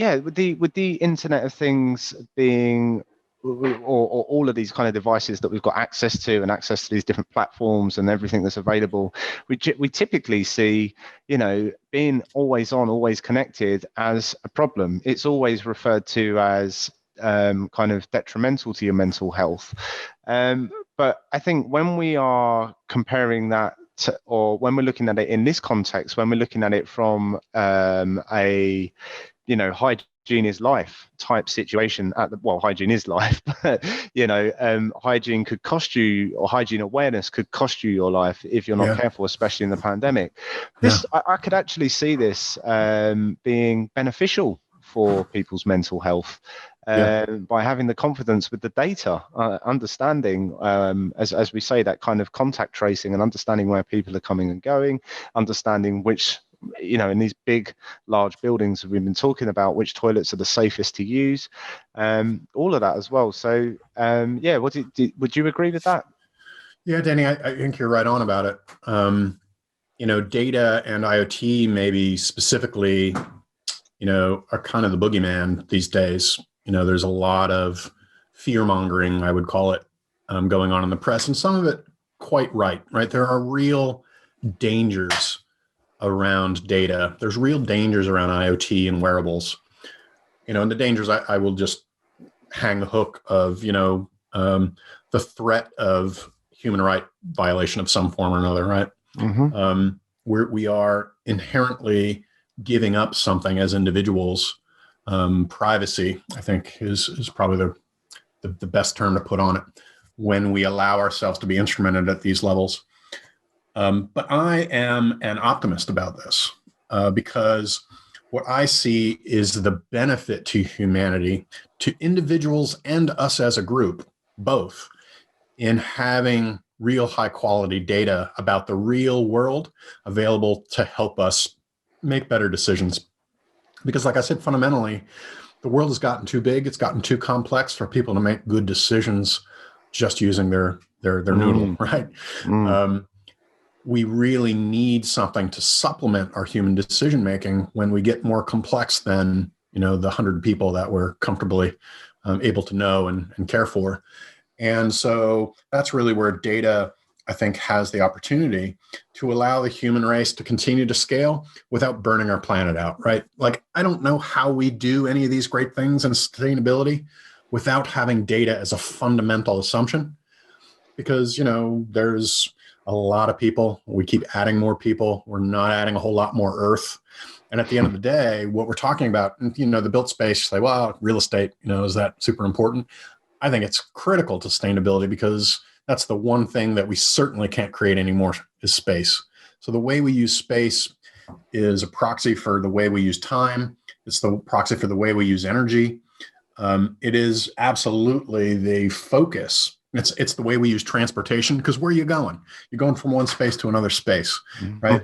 yeah, with the Internet of Things being, or all of these kind of devices that we've got access to, and access to these different platforms and everything that's available, we typically see, being always on, always connected as a problem. It's always referred to as kind of detrimental to your mental health. But I think when we are comparing that or when we're looking at it in this context, when we're looking at it from a hygiene is life type situation hygiene is life, but hygiene could cost you, or hygiene awareness could cost you your life if you're not careful, especially in the pandemic. I could actually see this being beneficial for people's mental health. By having the confidence with the data, understanding, as we say, that kind of contact tracing, and understanding where people are coming and going, understanding which, in these big, large buildings that we've been talking about, which toilets are the safest to use, all of that as well. So, would you agree with that? Yeah, Danny, I think you're right on about it. Data and IoT maybe specifically, are kind of the boogeyman these days. There's a lot of fear mongering, I would call it, going on in the press, and some of it quite right? There are real dangers around data. There's real dangers around IoT and wearables. And the dangers, I will just hang the hook of, the threat of human right violation of some form or another, right? Mm-hmm. We are inherently giving up something as individuals. Privacy, I think, is probably the best term to put on it when we allow ourselves to be instrumented at these levels. But I am an optimist about this because what I see is the benefit to humanity, to individuals and us as a group, both, in having real high quality data about the real world available to help us make better decisions. Because like I said, fundamentally, the world has gotten too big. It's gotten too complex for people to make good decisions just using their noodle, right? We really need something to supplement our human decision making when we get more complex than the 100 people that we're comfortably able to know and care for. And so that's really where data, I think, has the opportunity to allow the human race to continue to scale without burning our planet out, right? Like, I don't know how we do any of these great things in sustainability without having data as a fundamental assumption, because, there's a lot of people. We keep adding more people. We're not adding a whole lot more Earth. And at the end of the day, what we're talking about, the built space, say, well, real estate, is that super important? I think it's critical to sustainability because that's the one thing that we certainly can't create anymore is space. So the way we use space is a proxy for the way we use time. It's the proxy for the way we use energy. It is absolutely the focus. It's the way we use transportation, because where are you going? You're going from one space to another space, right?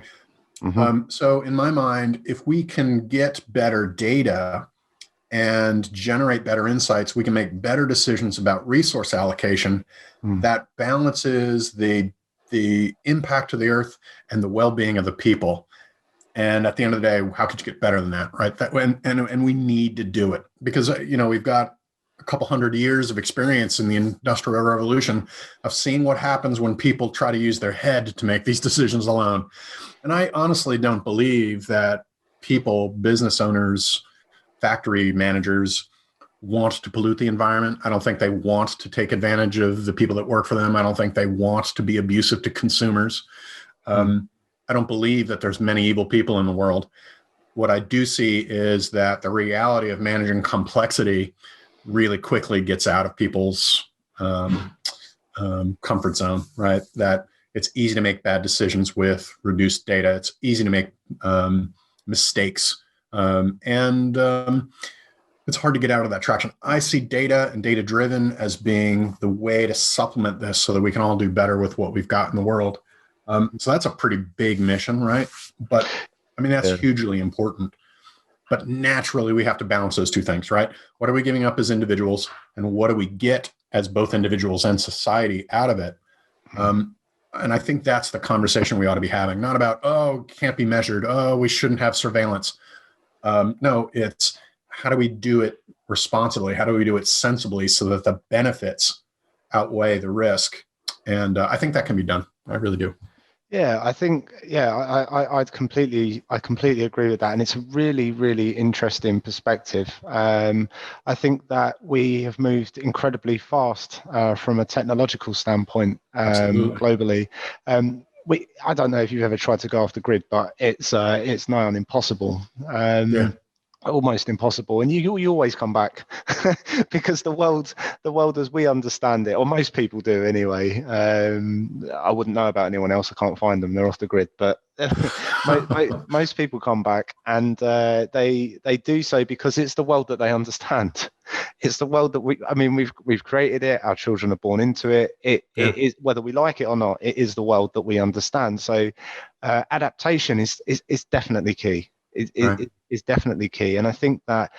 Mm-hmm. So in my mind, if we can get better data and generate better insights, we can make better decisions about resource allocation that balances the impact of the earth and the well-being of the people. And at the end of the day, how could you get better than that, right? And we need to do it because, we've got a couple hundred years of experience in the Industrial Revolution of seeing what happens when people try to use their head to make these decisions alone. And I honestly don't believe that people, business owners, factory managers want to pollute the environment. I don't think they want to take advantage of the people that work for them. I don't think they want to be abusive to consumers. I don't believe that there's many evil people in the world. What I do see is that the reality of managing complexity really quickly gets out of people's comfort zone, right? That it's easy to make bad decisions with reduced data. It's easy to make mistakes. And it's hard to get out of that traction. I see data and data-driven as being the way to supplement this so that we can all do better with what we've got in the world. So that's a pretty big mission, right? But I mean, that's hugely important. But naturally, we have to balance those two things, right? What are we giving up as individuals, and what do we get as both individuals and society out of it? And I think that's the conversation we ought to be having, not about, oh, it can't be measured. Oh, we shouldn't have surveillance. No, it's how do we do it responsibly? How do we do it sensibly so that the benefits outweigh the risk? And I think that can be done. I really do. Yeah, I think, I completely agree with that, and it's a really, really interesting perspective. I think that we have moved incredibly fast from a technological standpoint globally. I don't know if you've ever tried to go off the grid, but it's nigh on impossible. Yeah. Almost impossible, and you always come back because the world as we understand it, or most people do anyway. I wouldn't know about anyone else. I can't find them; they're off the grid. But most people come back, and they do so because it's the world that they understand. It's the world that we've created it. Our children are born into it. It is, whether we like it or not, it is the world that we understand. So adaptation is definitely key. It is definitely key, and I think that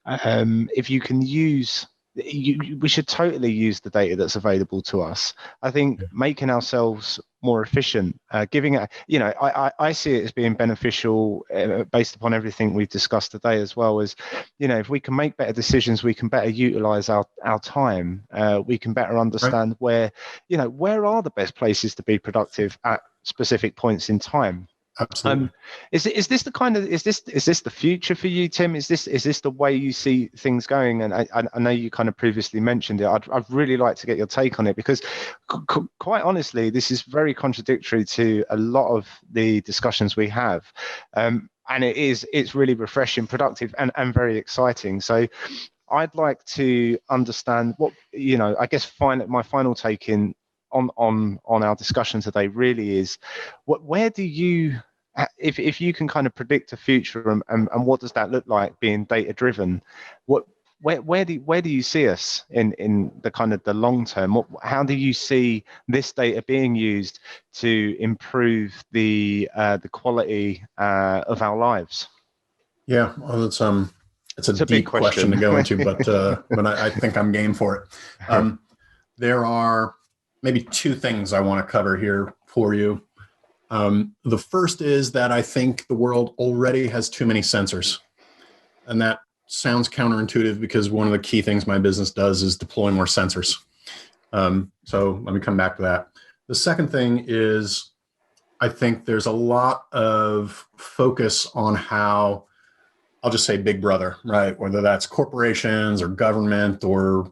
if you can use, we should totally use the data that's available to us. I think making ourselves more efficient, giving it, I see it as being beneficial based upon everything we've discussed today, as well as, if we can make better decisions, we can better utilize our time. We can better understand where are the best places to be productive at specific points in time. Absolutely. Is this the future for you, Tim? Is this the way you see things going? And I know you kind of previously mentioned it. I'd really like to get your take on it, because quite honestly, this is very contradictory to a lot of the discussions we have. And it's really refreshing, productive, and very exciting. So I'd like to understand what, I guess my final take on our discussion today really is, where do you, if you can kind of predict a future, and what does that look like being data driven, where do you see us in the kind of the long term? How do you see this data being used to improve the quality of our lives? Yeah, well, it's a deep big question to go into, but I think I'm game for it. There are maybe two things I want to cover here for you. The first is that I think the world already has too many sensors. And that sounds counterintuitive, because one of the key things my business does is deploy more sensors. So let me come back to that. The second thing is, I think there's a lot of focus on how, I'll just say Big Brother, right? Whether that's corporations or government or,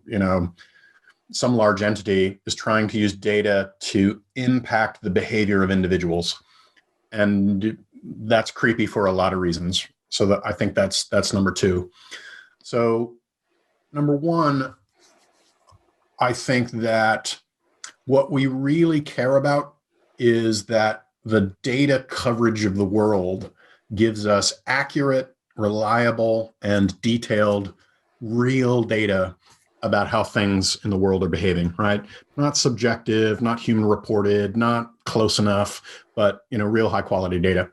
some large entity is trying to use data to impact the behavior of individuals. And that's creepy for a lot of reasons. So I think that's number two. So number one, I think that what we really care about is that the data coverage of the world gives us accurate, reliable, and detailed, real data about how things in the world are behaving, right? Not subjective, not human reported, not close enough, but, real high quality data.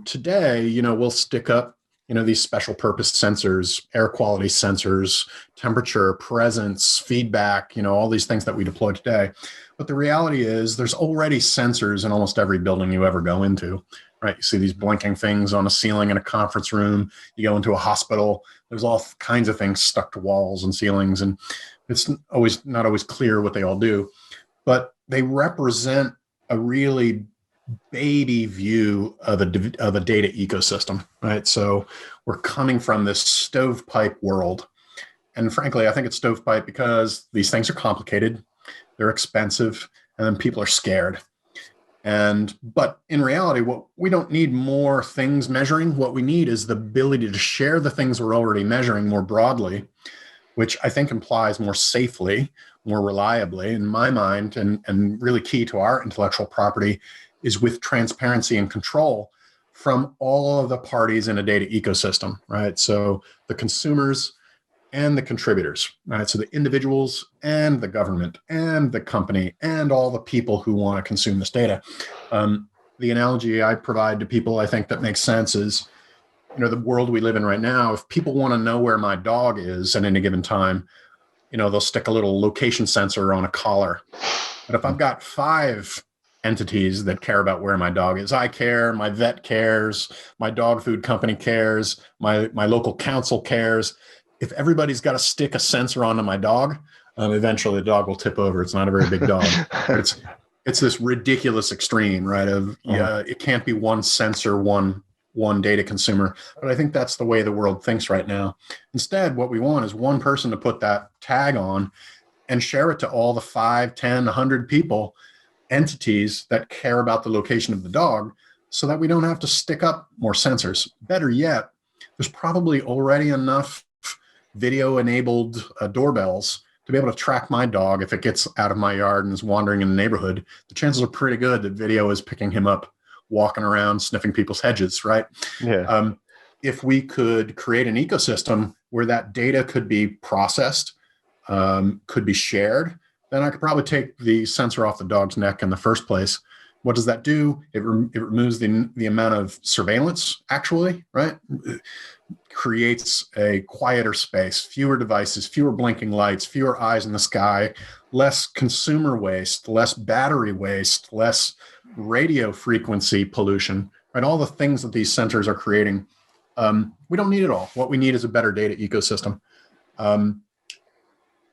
Today, we'll stick up, these special purpose sensors, air quality sensors, temperature, presence, feedback, all these things that we deploy today. But the reality is there's already sensors in almost every building you ever go into, right? You see these blinking things on a ceiling in a conference room. You go into a hospital, there's all kinds of things stuck to walls and ceilings, and it's not always clear what they all do, but they represent a really baby view of a data ecosystem, right? So we're coming from this stovepipe world. And frankly, I think it's stovepipe because these things are complicated, they're expensive, and then people are scared. But in reality, we don't need more things measuring. What we need is the ability to share the things we're already measuring more broadly, which I think implies more safely, more reliably, in my mind, and really key to our intellectual property, is with transparency and control from all of the parties in a data ecosystem, right? So the consumers and the contributors, right? So the individuals and the government and the company and all the people who want to consume this data. The analogy I provide to people, I think that makes sense, is, the world we live in right now, if people want to know where my dog is at any given time, they'll stick a little location sensor on a collar. But if I've got 5 entities that care about where my dog is. I care, my vet cares, my dog food company cares, my local council cares. If everybody's got to stick a sensor onto my dog, eventually the dog will tip over. It's not a very big dog. But it's this ridiculous extreme, right? Of it can't be one sensor, one data consumer. But I think that's the way the world thinks right now. Instead, what we want is one person to put that tag on and share it to all the 5, 10, 100 people, entities that care about the location of the dog, so that we don't have to stick up more sensors. Better yet, there's probably already enough video-enabled doorbells to be able to track my dog if it gets out of my yard and is wandering in the neighborhood. The chances are pretty good that video is picking him up, walking around, sniffing people's hedges, right? Yeah. If we could create an ecosystem where that data could be processed, could be shared, then I could probably take the sensor off the dog's neck in the first place. What does that do? It removes the amount of surveillance, actually, right? It creates a quieter space, fewer devices, fewer blinking lights, fewer eyes in the sky, less consumer waste, less battery waste, less radio frequency pollution, right? All the things that these sensors are creating. We don't need it all. What we need is a better data ecosystem.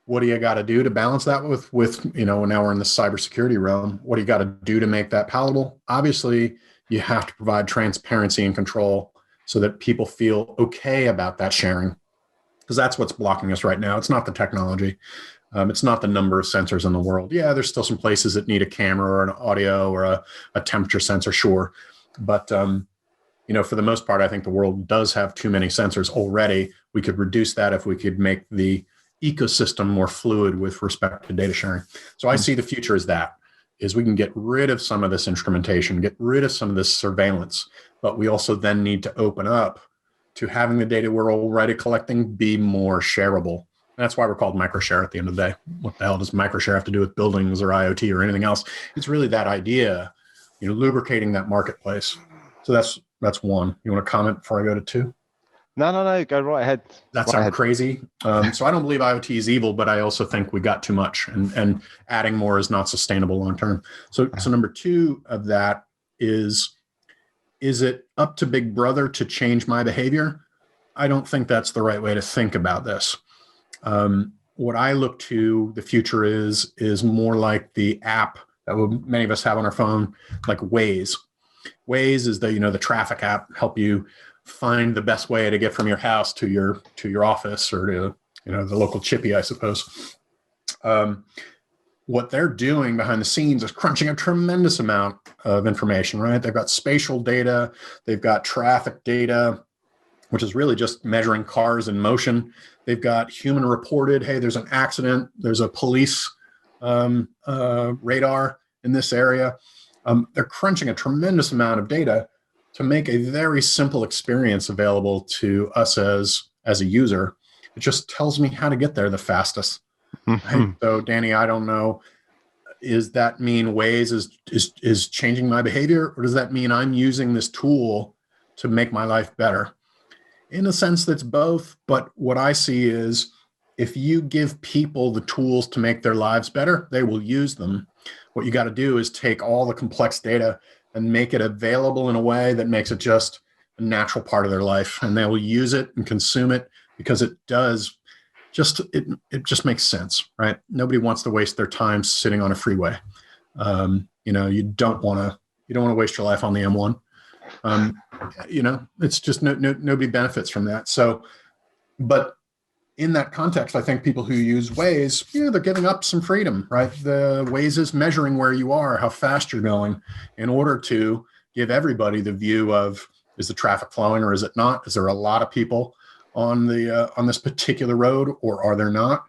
What do you got to do to balance that with now we're in the cybersecurity realm? What do you got to do to make that palatable? Obviously, you have to provide transparency and control so that people feel okay about that sharing, because that's what's blocking us right now. It's not the technology. It's not the number of sensors in the world. Yeah, there's still some places that need a camera or an audio or a temperature sensor, sure. But, for the most part, I think the world does have too many sensors already. We could reduce that if we could make the ecosystem more fluid with respect to data sharing. So I see the future as is we can get rid of some of this instrumentation, get rid of some of this surveillance, but we also then need to open up to having the data we're already collecting be more shareable. And that's why we're called microshare at the end of the day. What the hell does microshare have to do with buildings or IoT or anything else? It's really that idea, lubricating that marketplace. So that's one. You want to comment before I go to two? No, go right ahead. That sounds crazy. So I don't believe IoT is evil, but I also think we got too much, and adding more is not sustainable long term. So number two of that is it up to Big Brother to change my behavior? I don't think that's the right way to think about this. What I look to the future is more like the app that many of us have on our phone, like Waze. Waze is the traffic app, help you find the best way to get from your house to your office or to the local chippy, I suppose. What they're doing behind the scenes is crunching a tremendous amount of information, right? They've got spatial data, they've got traffic data, which is really just measuring cars in motion. They've got human reported, hey, there's an accident, there's a police radar in this area. They're crunching a tremendous amount of data to make a very simple experience available to us as a user. It just tells me how to get there the fastest. Right? So Danny, I don't know, does that mean Waze is changing my behavior, or does that mean I'm using this tool to make my life better? In a sense, that's both. But what I see is if you give people the tools to make their lives better, they will use them. What you got to do is take all the complex data and make it available in a way that makes it just a natural part of their life. And they will use it and consume it because it does it just makes sense, right? Nobody wants to waste their time sitting on a freeway. You don't want to waste your life on the M1. It's just nobody benefits from that. So, but in that context, I think people who use Waze, they're giving up some freedom, right? The Waze is measuring where you are, how fast you're going, in order to give everybody the view of, is the traffic flowing or is it not? Is there a lot of people on this particular road, or are there not?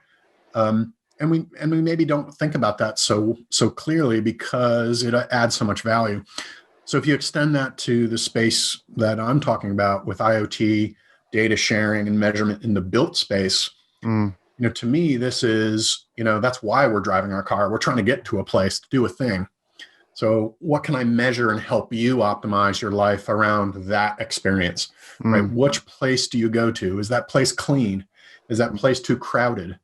And we maybe don't think about that so clearly because it adds so much value. So if you extend that to the space that I'm talking about with IoT, data sharing and measurement in the built space, to me, this is, that's why we're driving our car. We're trying to get to a place to do a thing. So what can I measure and help you optimize your life around that experience, right? Which place do you go to? Is that place clean? Is that place too crowded?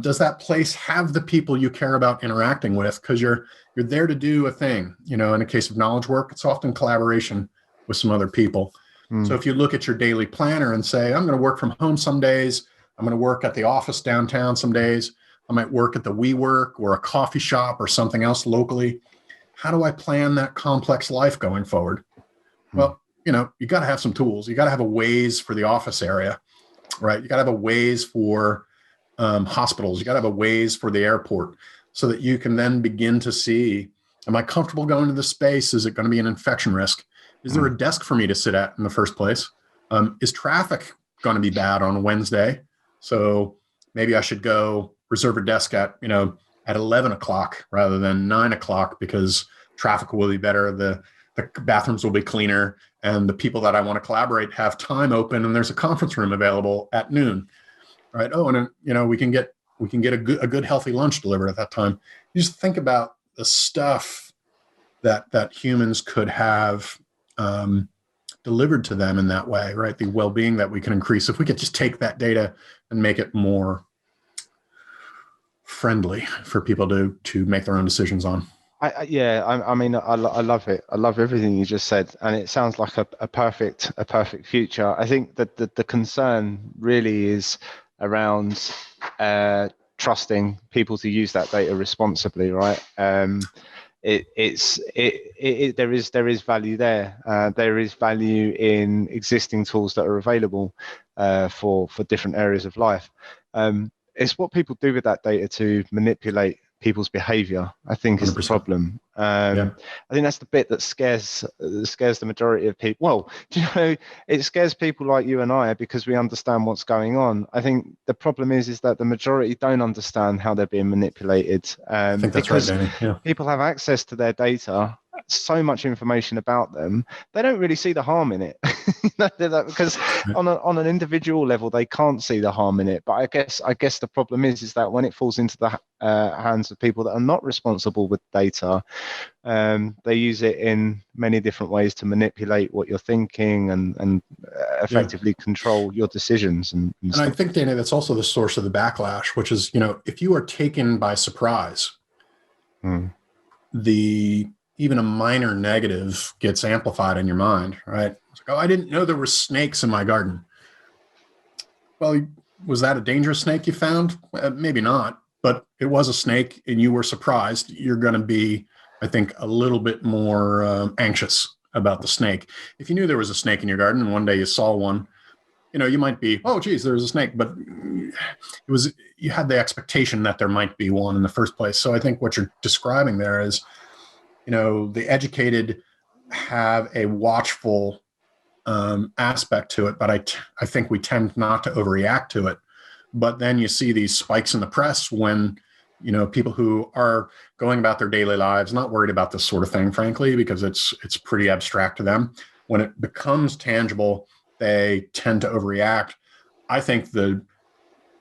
Does that place have the people you care about interacting with? Because you're there to do a thing. In a case of knowledge work, it's often collaboration with some other people. So if you look at your daily planner and say, I'm going to work from home some days, I'm going to work at the office downtown some days, I might work at the WeWork or a coffee shop or something else locally. How do I plan that complex life going forward? Well, you got to have some tools. You got to have a Waze for the office area, right? You got to have a Waze for hospitals. You got to have a Waze for the airport so that you can then begin to see, am I comfortable going to this space? Is it going to be an infection risk? Is there a desk for me to sit at in the first place? Is traffic going to be bad on Wednesday? So maybe I should go reserve a desk at 11 o'clock rather than 9 o'clock because traffic will be better. The bathrooms will be cleaner and the people that I want to collaborate have time open and there's a conference room available at noon. Right. Oh, and we can get a good healthy lunch delivered at that time. You just think about the stuff that humans could have delivered to them in that way, right? The well-being that we can increase if we could just take that data and make it more friendly for people to make their own decisions on. I mean, I love it. I love everything you just said, and it sounds like a perfect future. I think that the concern really is around trusting people to use that data responsibly, right? There is value there. There is value in existing tools that are available for different areas of life. It's what people do with that data to manipulate people's behavior, I think, is 100%. The problem. I think that's the bit that scares the majority of people. Well, it scares people like you and I because we understand what's going on. I think the problem is that the majority don't understand how they're being manipulated. I think that's because right, Danny. Yeah. People have access to their data, so much information about them, they don't really see the harm in it. Because on an individual level, they can't see the harm in it. But I guess the problem is that when it falls into the hands of people that are not responsible with data, they use it in many different ways to manipulate what you're thinking and effectively control your decisions. And I think, Danny, that's also the source of the backlash, which is, if you are taken by surprise, even a minor negative gets amplified in your mind, right? It's like, oh, I didn't know there were snakes in my garden. Well, was that a dangerous snake you found? Maybe not, but it was a snake and you were surprised. You're going to be, I think, a little bit more anxious about the snake. If you knew there was a snake in your garden and one day you saw one, you might be, oh, geez, there's a snake, but you had the expectation that there might be one in the first place. So I think what you're describing there is, the educated have a watchful aspect to it, but I think we tend not to overreact to it. But then you see these spikes in the press when, people who are going about their daily lives, not worried about this sort of thing, frankly, because it's pretty abstract to them. When it becomes tangible, they tend to overreact. I think the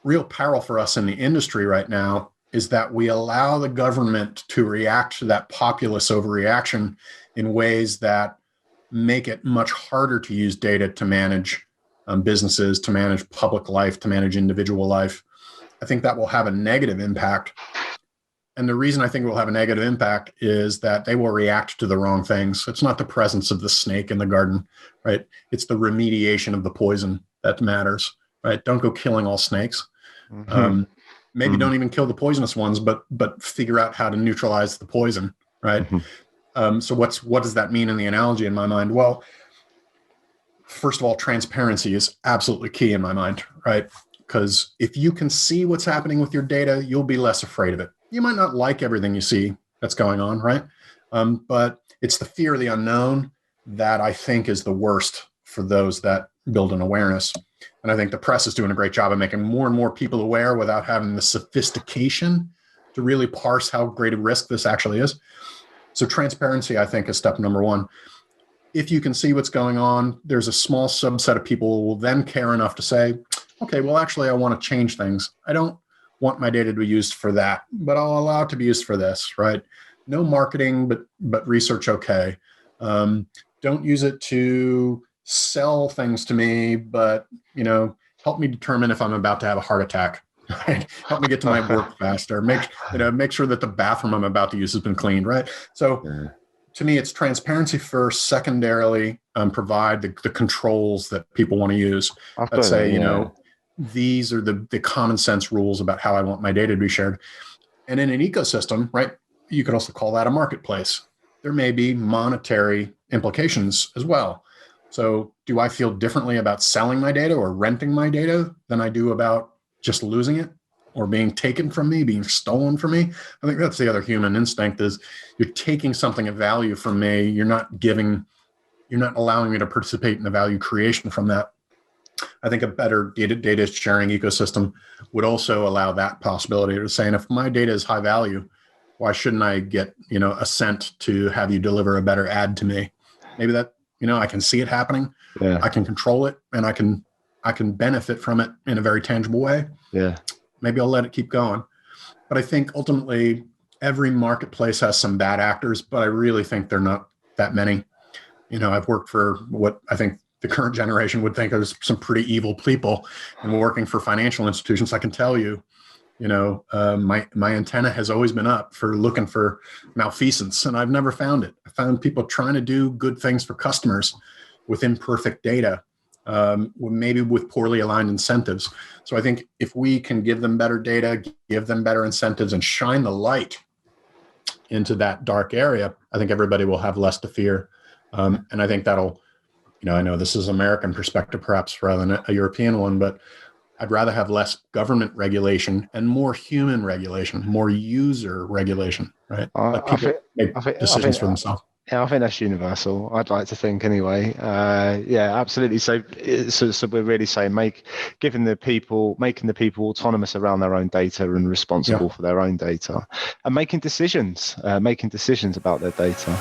real peril for us in the industry right now is that we allow the government to react to that populist overreaction in ways that make it much harder to use data to manage businesses, to manage public life, to manage individual life. I think that will have a negative impact. And the reason I think it will have a negative impact is that they will react to the wrong things. It's not the presence of the snake in the garden, right? It's the remediation of the poison that matters, right? Don't go killing all snakes. Maybe don't even kill the poisonous ones, but figure out how to neutralize the poison, right? So what does that mean in the analogy in my mind? Well, first of all, transparency is absolutely key in my mind, right? Because if you can see what's happening with your data, you'll be less afraid of it. You might not like everything you see that's going on, right? But it's the fear of the unknown that I think is the worst for those that build an awareness. And I think the press is doing a great job of making more and more people aware without having the sophistication to really parse how great a risk this actually is. So transparency, I think, is step number one. If you can see what's going on, there's a small subset of people who will then care enough to say, okay, well, actually, I want to change things. I don't want my data to be used for that, but I'll allow it to be used for this, right? No marketing, but research, okay. Don't use it to sell things to me, but help me determine if I'm about to have a heart attack. right? Help me get to my work faster. Make sure that the bathroom I'm about to use has been cleaned, right? So to me, it's transparency first. Secondarily, provide the controls that people want to use. Let's say, these are the common sense rules about how I want my data to be shared. And in an ecosystem, right, you could also call that a marketplace. There may be monetary implications as well. So do I feel differently about selling my data or renting my data than I do about just losing it or being taken from me, being stolen from me? I think that's the other human instinct is you're taking something of value from me. You're not allowing me to participate in the value creation from that. I think a better data sharing ecosystem would also allow that possibility of saying, if my data is high value, why shouldn't I get, a cent to have you deliver a better ad to me? Maybe that, I can see it happening. Yeah. I can control it, and I can benefit from it in a very tangible way. Yeah. Maybe I'll let it keep going. But I think ultimately every marketplace has some bad actors, but I really think they're not that many. I've worked for what I think the current generation would think of some pretty evil people, and working for financial institutions, I can tell you, my antenna has always been up for looking for malfeasance, and I've never found it. I found people trying to do good things for customers with imperfect data, maybe with poorly aligned incentives. So I think if we can give them better data, give them better incentives, and shine the light into that dark area, I think everybody will have less to fear. And I think that'll, I know this is American perspective perhaps rather than a European one, but I'd rather have less government regulation and more human regulation, more user regulation, right? Let people make decisions for themselves. Yeah, I think that's universal. I'd like to think anyway. Yeah, absolutely. So we're really saying making the people autonomous around their own data and responsible for their own data, and making decisions about their data.